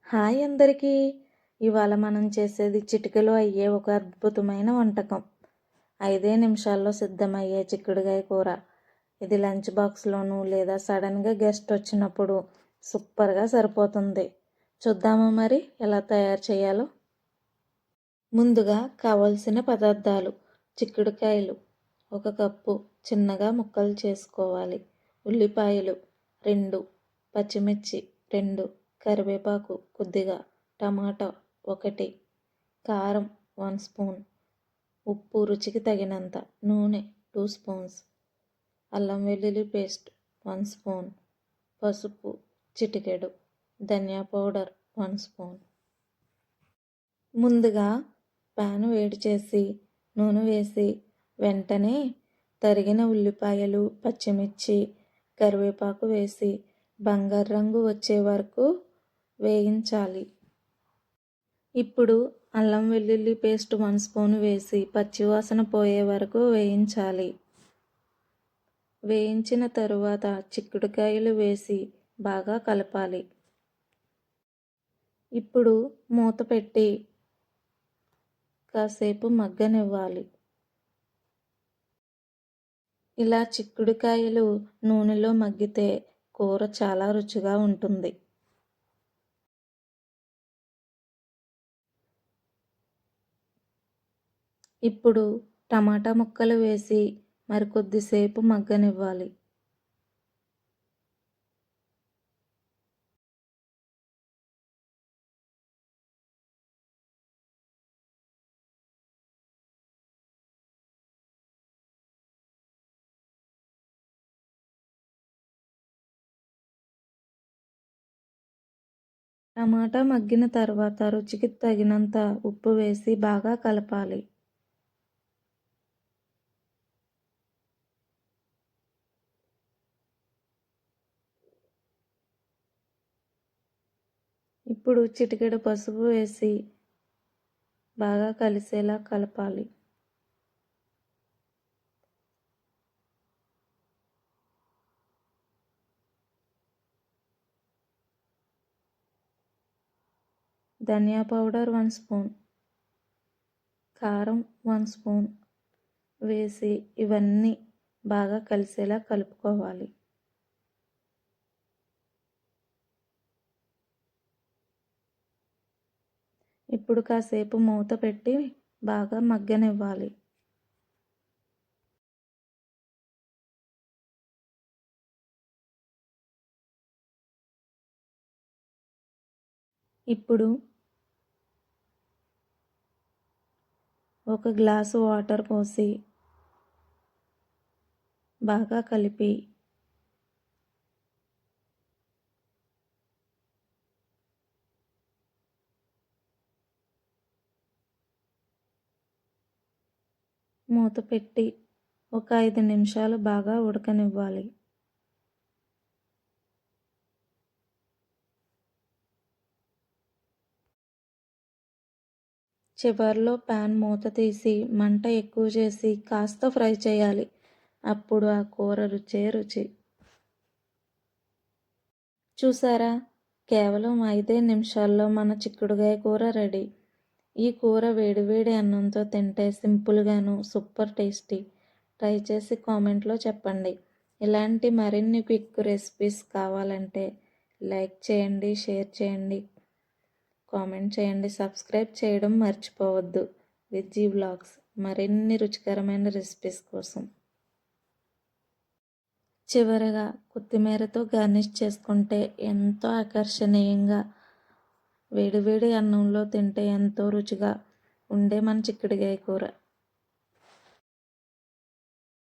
Hi అందరికీ. ఇవాళ మనం చేసేది చిటికెలో అయ్యే ఒక అద్భుతమైన వంటకం. 5 నిమిషాల్లో సిద్ధమయ్యే చిక్కుడుగాయ కూర. ఇది లంచ్ బాక్స్లోనూ లేదా సడన్గా గెస్ట్ వచ్చినప్పుడు సూపర్గా సరిపోతుంది. చూద్దామా మరి ఎలా తయారు చేయాలో. ముందుగా కావలసిన పదార్థాలు: చిక్కుడుకాయలు 1 కప్పు చిన్నగా ముక్కలు చేసుకోవాలి, ఉల్లిపాయలు 2, పచ్చిమిర్చి 2, కరివేపాకు కొద్దిగా, టమాటా 1, కారం 1 స్పూన్, ఉప్పు రుచికి తగినంత, నూనె 2 స్పూన్స్, అల్లం వెల్లుల్లి పేస్ట్ 1 స్పూన్, పసుపు చిటికెడు, ధనియా పౌడర్ 1 స్పూన్. ముందుగా ప్యాన్ వేడి చేసి నూనె వేసి వెంటనే తరిగిన ఉల్లిపాయలు, పచ్చిమిర్చి, కరివేపాకు వేసి బంగారు రంగు వచ్చే వరకు వేయించాలి. ఇప్పుడు అల్లం వెల్లుల్లి పేస్ట్ 1 స్పూన్ వేసి పచ్చివాసన పోయే వరకు వేయించాలి. వేయించిన తరువాత చిక్కుడుకాయలు వేసి బాగా కలపాలి. ఇప్పుడు మూత పెట్టి కాసేపు మగ్గనివ్వాలి. ఇలా చిక్కుడుకాయలు నూనెలో మగ్గితే కూర చాలా రుచిగా ఉంటుంది. ఇప్పుడు టమాటా ముక్కలు వేసి మరికొద్దిసేపు మగ్గనివ్వాలి. టమాటా మగ్గిన తర్వాత రుచికి తగినంత ఉప్పు వేసి బాగా కలపాలి. ఇప్పుడు చిటికెడు పసుపు వేసి బాగా కలిసేలా కలపాలి. ధనియా పౌడర్ 1 స్పూన్, కారం 1 స్పూన్ వేసి ఇవన్నీ బాగా కలిసేలా కలుపుకోవాలి. ఇప్పుడు కాసేపు మూత పెట్టి బాగా మగ్గనివ్వాలి. ఇప్పుడు 1 గ్లాసు వాటర్ పోసి బాగా కలిపి మూత పెట్టి ఒక 5 నిమిషాలు బాగా ఉడకనివ్వాలి. చివర్లో ప్యాన్ మూత తీసి మంట ఎక్కువ చేసి కాస్త ఫ్రై చేయాలి. అప్పుడు ఆ కూర రుచే రుచి. చూసారా, కేవలం 5 నిమిషాల్లో మన చిక్కుడుగాయ కూర రెడీ. ఈ కూర వేడివేడి అన్నంతో తింటే సింపుల్గాను సూపర్ టేస్టీ. ట్రై చేసి కామెంట్లో చెప్పండి. ఇలాంటి మరిన్ని క్విక్ రెసిపీస్ కావాలంటే లైక్ చేయండి, షేర్ చేయండి, కామెంట్ చేయండి, సబ్స్క్రైబ్ చేయడం మర్చిపోవద్దు. విజ్జీ వ్లాగ్స్ మరిన్ని రుచికరమైన రెసిపీస్ కోసం. చివరగా కొత్తిమీరతో గార్నిష్ చేసుకుంటే ఎంతో ఆకర్షణీయంగా వేడివేడి అన్నంలో తింటే ఎంతో రుచిగా ఉండే మన చిక్కుడుగాయ కూర.